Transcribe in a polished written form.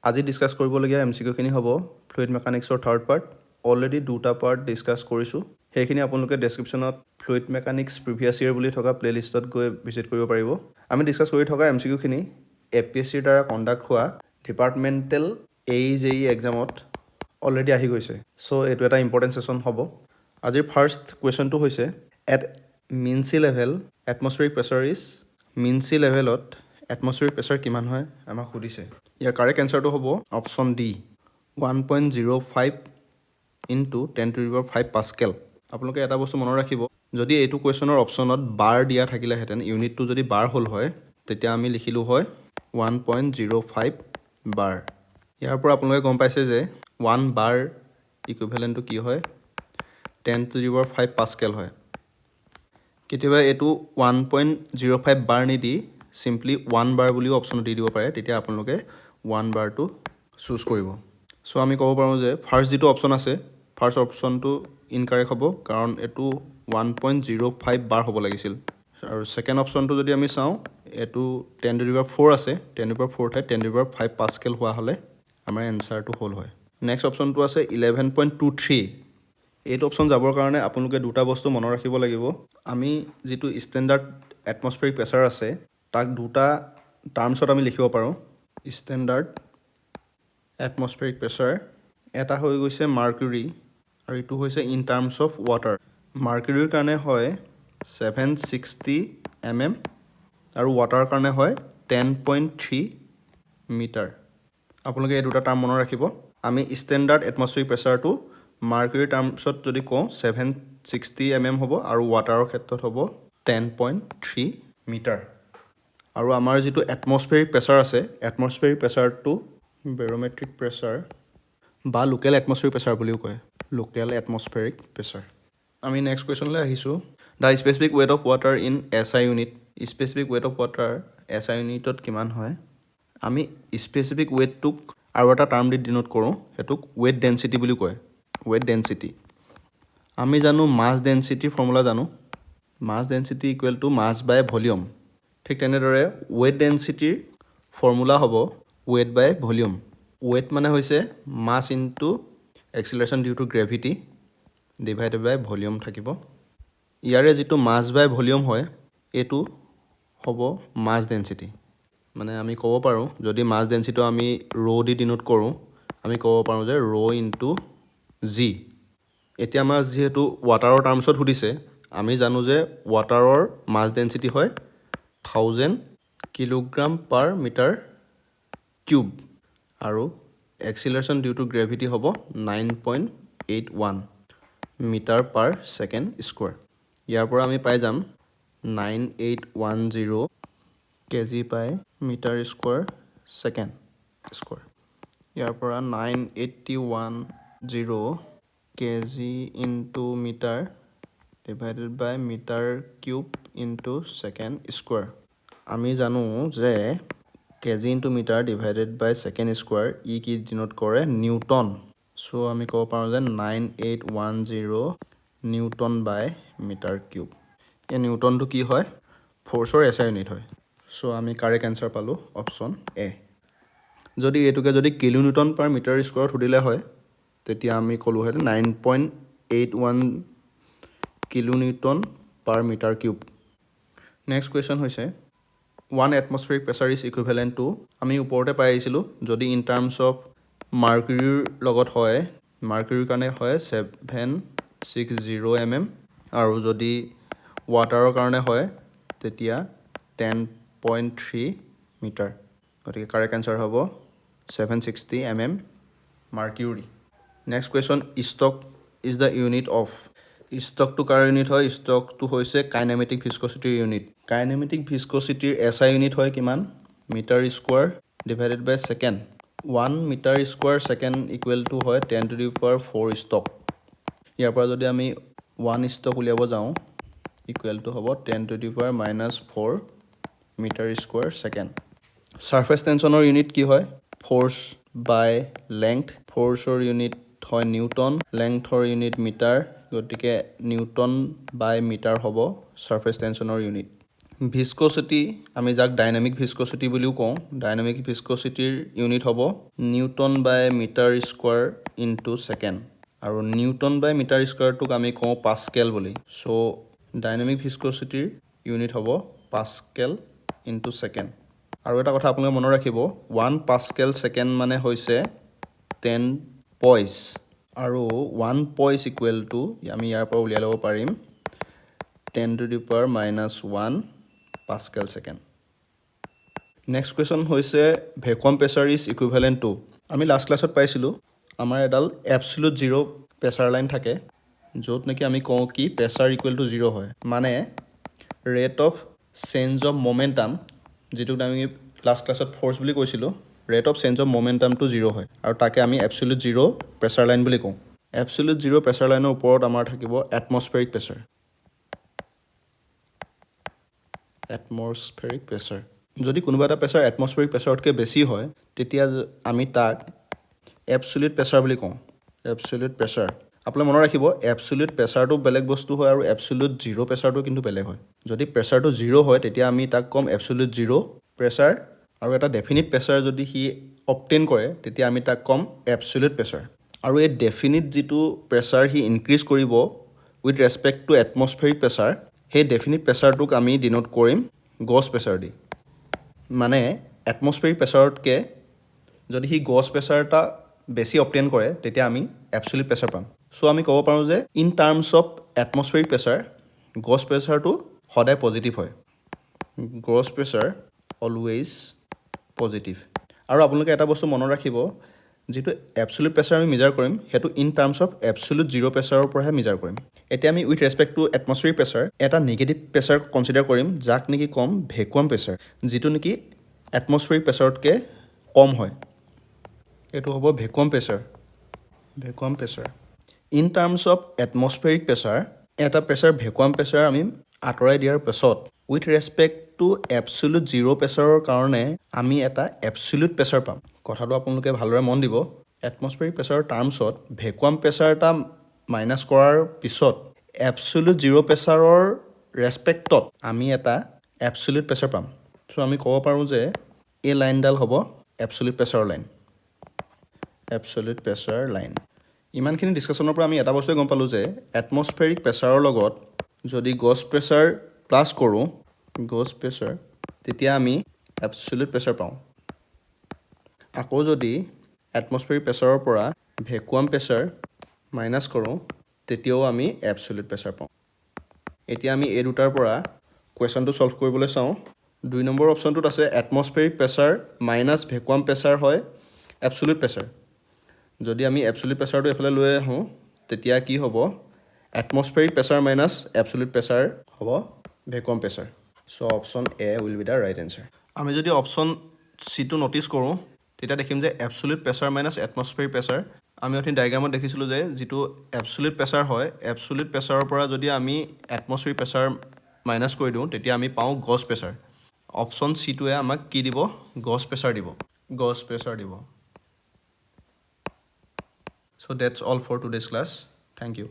আজি ডিছকাছ কৰিবলগীয়া এমচিকিউখিনি হ'ব ফ্লুইড মেকানিক্সৰ থাৰ্ড পাৰ্ট। অলৰেডি দুটা পাৰ্ট ডিছকাছ কৰিছোঁ, সেইখিনি আপোনালোকে ডেছক্ৰিপশ্যনত ফ্লুইড মেকানিক্স প্ৰিভিয়াছ ইয়েৰ বুলি থকা প্লে'লিষ্টত গৈ ভিজিট কৰিব পাৰিব। আমি ডিছকাছ কৰি থকা এমচিকিউখিনি APSCৰ দ্বাৰা কণ্ডাক্ট হোৱা ডিপাৰ্টমেণ্টেল AEJE এক্সামত অলৰেডি আহি গৈছে। চ' এইটো এটা ইম্পৰ্টেণ্ট ছেশ্যন হ'ব। আজিৰ ফাৰ্ষ্ট কুৱেশ্যনটো হৈছে at mean sea level atmospheric pressure is mean sea লেভেলত এটমছফেৰিক প্ৰেছাৰ কিমান হয় আমাক সুধিছে। ইয়াৰ কাৰেক্ট এনচাৰটো হ'ব অপশ্যন ডি 1.05 ইনটু 10⁵ পাস্কেল। আপোনালোকে এটা বস্তু মনত ৰাখিব, যদি এইটো কুৱেশ্যনৰ অপশ্যনত বাৰ দিয়া থাকিলেহেঁতেন, ইউনিটটো যদি বাৰ হ'ল হয়, তেতিয়া আমি লিখিলোঁ হয় 1.05 বাৰ। ইয়াৰ পৰা আপোনালোকে গম পাইছে যে 1 বাৰ ইকুইভেলেণ্টটো কি হয়, 10⁵ পাস্কেল হয়। কেতিয়াবা এইটো 1.05 বাৰ নিদি চিম্পলি 1 বাৰ বুলিও অপশ্যনত দি দিব পাৰে, তেতিয়া আপোনালোকে 1 বাৰটো চুজ কৰিব। চ' আমি ক'ব পাৰোঁ যে ফাৰ্ষ্ট যিটো অপশ্যন আছে, ফাৰ্ষ্ট অপশ্যনটো ইনকাৰেক্ট হ'ব, কাৰণ এইটো 1.05 বাৰ হ'ব লাগিছিল। আৰু ছেকেণ্ড অপশ্যনটো যদি আমি চাওঁ, এইটো 10⁴ আছে, 10⁴ ঠাইত 10⁵ পাস্কেল হোৱা হ'লে আমাৰ এনচাৰটো হ'ল হয়। নেক্সট অপশ্যনটো আছে 11.23। এইটো অপশ্যন যাবৰ কাৰণে আপোনালোকে দুটা বস্তু মনত ৰাখিব লাগিব। আমি যিটো ষ্টেণ্ডাৰ্ড এটমছফেৰিক প্ৰেছাৰ আছে, তাক দুটা টাৰ্মছত আমি লিখিব পাৰোঁ। ষ্টেণ্ডাৰ্ড এটমছফেৰিক প্ৰেছাৰ, এটা হৈ গৈছে মাৰ্কুৰী আৰু ইটো হৈছে ইন টাৰ্মছ অফ ৱাটাৰ। মাৰ্কুৰীৰ কাৰণে হয় 760 mm আৰু ৱাটাৰৰ কাৰণে হয় 10.3 মিটাৰ। আপোনালোকে এই দুটা টাৰ্ম মনত ৰাখিব। আমি ষ্টেণ্ডাৰ্ড এটমছফেৰিক প্ৰেছাৰটো মাৰ্কুৰীৰ টাৰ্মছত যদি কওঁ 760 mm হ'ব আৰু ৱাটাৰৰ ক্ষেত্ৰত হ'ব 10.3 মিটাৰ। আৰু আমাৰ যিটো এটমছফেৰিক প্ৰেছাৰ আছে, এটমছফেৰিক প্ৰেছাৰটো বেৰ'মেট্ৰিক প্ৰেছাৰ বা লোকেল এটমছফেৰিক প্ৰেছাৰ বুলিও কয়, লোকেল এটমছফেৰিক প্ৰেছাৰ। আমি নেক্সট কুৱেশ্যনলৈ আহিছোঁ। The specific weight of water in SI unit. Specific weight of water SI ইউনিটত কিমান হয়? আমি স্পেচিফিক ৱেটটোক আৰু এটা টাৰ্ম দি ডিনোট কৰোঁ, সেইটোক ৱেট ডেঞ্চিটি বুলি কয়, ৱেট ডেঞ্চিটি। আমি জানো মাছ ডেঞ্চিটিৰ ফৰ্মুলা জানো, mass density equal to mass by volume. ঠিক তেনেদৰে ৱেট ডেঞ্চিটিৰ ফৰ্মুলা হ'ব ৱেট বাই ভলিউম। ৱেট মানে হৈছে mass into acceleration due to gravity divided by volume থাকিব। ইয়াৰে যিটো মাছ বাই ভলিউম হয়, এইটো হ'ব মাছ ডেঞ্চিটি। মানে আমি ক'ব পাৰোঁ, যদি মাছ ডেঞ্চিটিটো আমি দি ডিনোট কৰোঁ, আমি ক'ব পাৰোঁ যে ইনটু জি। এতিয়া আমাৰ যিহেতু ৱাটাৰৰ টাৰ্মছত সুধিছে, আমি জানো যে ৱাটাৰৰ মাছ ডেঞ্চিটি হয় 1000 কিলোগ্ৰাম পাৰ মিটাৰ কিউব আৰু এক্সিলাৰেশ্যন ডিউ টু গ্ৰেভিটি হ'ব 9.81 মিটাৰ পাৰ ছেকেণ্ড স্কুৱাৰ। ইয়াৰ পৰা আমি পাই যাম 9810 kg per metre square second square. ইয়াৰ পৰা 9810 kg into metre divided by metre cube into second square. আমি জানো যে kg into metre divided by second square ই কি ডিনোট কৰে, নিউটন। চ' আমি ক'ব পাৰোঁ যে 9810 নিউটন বাই মিটাৰ কিউব। এই নিউটনটো কি হয়, ফ'ৰ্চৰ SI ইউনিট হয়। চ' আমি কাৰেক্ট এনচাৰ পালোঁ অপশ্যন এ। যদি এইটোকে যদি কিলো নিউটন পাৰ মিটাৰ স্কুৱাৰত সুধিলে হয়, তেতিয়া আমি ক'লোহেঁতেন 9.81 kilo newton per metre cube. Next question হৈছে 1 atmospheric pressure is equivalent to, আমি ওপৰতে পাই আহিছিলোঁ, যদি ইন টাৰ্মছ অফ মাৰ্কুৰীৰ লগত হয়, মাৰ্কুৰীৰ কাৰণে হয় 760 mm আৰু যদি ৱাটাৰৰ কাৰণে হয় তেতিয়া 10.3 মিটাৰ। গতিকে কাৰেক্ট এনচাৰ হ'ব 760 mm mercury. Next question, stoke is the unit of. ষ্টকটো কাৰ ইউনিট হয়? ষ্টকটো হৈছে কাইনেমেটিক ভিস্কচিটিৰ ইউনিট। কাইনেমেটিক ভিস্কচিটিৰ SI ইউনিট হয় কিমান? Metre square divided by second. 1 metre square second equal to হয় 10⁴ ষ্টক। ইয়াৰ পৰা যদি আমি 1 ষ্টক উলিয়াব যাওঁ, ইকুৱেল টু হ'ব 10⁻⁻4 মিটাৰ স্কুৱাৰ ছেকেণ্ড। ছাৰফেচ টেনশ্যনৰ ইউনিট কি হয়? Force by length. ফ'ৰ্চৰ ইউনিট হয় নিউটন, লেংথৰ ইউনিট মিটাৰ, গতিকে নিউটন বাই মিটাৰ হ'ব ছাৰফেচ টেনশ্যনৰ ইউনিট। ভিস্কোচিটি আমি যাক ডাইনামিক ভিস্কোচিটি বুলিও কওঁ ডাইনামিক ভিস্কোচিটিৰ ইউনিট হ'ব newton by metre square into second আৰু নিউটন বাই মিটাৰ স্কোৱাৰটোক আমি কওঁ পাস্কেল বুলি চ' ডাইনামিক ভিস্কোচিটিৰ ইউনিট হ'ব পাস্কেল ইনটু ছেকেণ্ড আৰু এটা কথা আপোনালোকে মনত ৰাখিব 1 পাস্কেল ছেকেণ্ড মানে হৈছে 10 পইচ আৰু 1 পইচ ইকুৱেল টু আমি ইয়াৰ পৰা উলিয়াই ল'ব পাৰিম 10 to the power minus 1 Pascal second. Next question হৈছে vacuum pressure is equivalent to আমি লাষ্ট ক্লাছত পাইছিলো আমাৰ এডাল absolute zero pressure line থাকে য'ত নেকি আমি কওঁ কি pressure equal to 0 হয় মানে rate of change of momentum যেটো আমি লাষ্ট ক্লাছত force বুলি কৈছিলো rate of change of momentum to 0 হয় আৰু তাকে আমি absolute zero pressure line বুলি কওঁ absolute zero pressure line ৰ ওপৰত আমাৰ থাকিব atmospheric pressure atmospheric pressure যদি কোনোবা এটা প্ৰেছাৰ atmospheric প্ৰেছাৰতকৈ বেছি হয় তেতিয়া আমি তাক absolute pressure বুলি কওঁ absolute pressure আপোনালোকে মনত ৰাখিব absolute প্ৰেছাৰটো বেলেগ বস্তু হয় আৰু absolute zero প্ৰেছাৰটো কিন্তু বেলেগ হয় যদি প্ৰেছাৰটো 0 হয় তেতিয়া আমি তাক কম absolute zero pressure আৰু এটা definite pressure যদি হি obtain কৰে তেতিয়া আমি তাক কম absolute pressure আৰু এই definite যিটো প্ৰেছাৰ হি ইনক্ৰিজ কৰিব with respect to atmospheric pressure সেই definite প্ৰেছাৰটোক আমি ডিনোট কৰিম গছ প্ৰেছাৰ দি মানে atmospheric প্ৰেছাৰতকৈ যদি হি গছ প্ৰেছাৰটা বেছি অবটেইন কৰে তেতিয়া আমি absolute প্ৰেছাৰ পাম সো আমি ক'ব পাৰোঁ যে in terms of atmospheric pressure গছ প্ৰেছাৰটো সদায় পজিটিভ হয় গছ প্ৰেছাৰ অলৱেজ পজিটিভ আৰু আপোনালোকে এটা বস্তু মনত ৰাখিব যেটো absolute প্ৰেছাৰ আমি মেজাৰ কৰিম হেতু in terms of absolute zero প্ৰেছাৰৰ পৰাহে মেজাৰ কৰিম এতিয়া আমি উইথ ৰেসপেক্ট টু atmospheric প্ৰেছাৰ এটা নেগেটিভ প্ৰেছাৰ কনসিডাৰ কৰিম যাক নেকি কম ভ্যাকুয়াম প্ৰেছাৰ যেটো নেকি atmospheric প্ৰেছাৰতকৈ কম হয় এটো হ'ব vacuum pressure in terms of atmospheric pressure এটা প্ৰেছাৰ ভ্যাকুয়াম প্ৰেছাৰ আমি আঁতৰাই দিয়াৰ পাছত উইথ ৰেসপেক্ট টু absolute zero প্ৰেছাৰৰ কাৰণে আমি এটা absolute প্ৰেছাৰ পাম কথাটো আপোনালোকে ভালদৰে মন দিব atmospheric প্ৰেছাৰৰ টাৰ্মছত ভ্যাকুয়াম প্ৰেছাৰ এটা মাইনাস কৰাৰ পিছত absolute zero প্ৰেছাৰৰ ৰেসপেক্টত আমি এটা absolute প্ৰেছাৰ পাম সো আমি ক'ব পাৰোঁ যে এই লাইনডাল হ'ব absolute প্ৰেছাৰ লাইন ইমানখিনি ডিসকাশনৰ পৰা আমি এটা বস্তুই গম পালো যে atmospheric প্ৰেছাৰৰ লগত যদি গছ প্ৰেছাৰ প্লাস কৰোঁ গছ প্ৰেছাৰ তেতিয়া আমি absolute প্ৰেছাৰ পাওঁ আকৌ যদি atmospheric প্ৰেছাৰৰ পৰা ভ্যাকুয়াম প্ৰেছাৰ মাইনাস কৰোঁ তেতিয়াও আমি absolute প্ৰেছাৰ পাওঁ এতিয়া আমি এই দুটাৰ পৰা কোৱেশ্চনটো সলভ কৰিবলৈ চাওঁ 2 নম্বৰ অপচনটোত আছে atmospheric pressure minus vacuum pressure হয় absolute প্ৰেছাৰ যদি আমি absolute প্ৰেছাৰটো এফালে লৈ আহোঁ তেতিয়া কি হ'ব atmospheric pressure minus absolute pressure হ'ব vacuum pressure so option A will be the right answer আমি যদি অপচন সি টো নটিস কৰোঁ তেতিয়া দেখিম যে absolute pressure minus atmospheric pressure আমি অথনি ডায়াগ্ৰামত দেখিছিলোঁ যে যেটো absolute প্ৰেছাৰ হয় absolute প্ৰেছাৰৰ পৰা যদি আমি atmospheric প্ৰেছাৰ মাইনাস কৰি দিওঁ তেতিয়া আমি পাওঁ গছ প্ৰেছাৰ অপচন সি টোৱে আমাক কি দিব গছ প্ৰেছাৰ দিব So that's all for today's class. Thank you.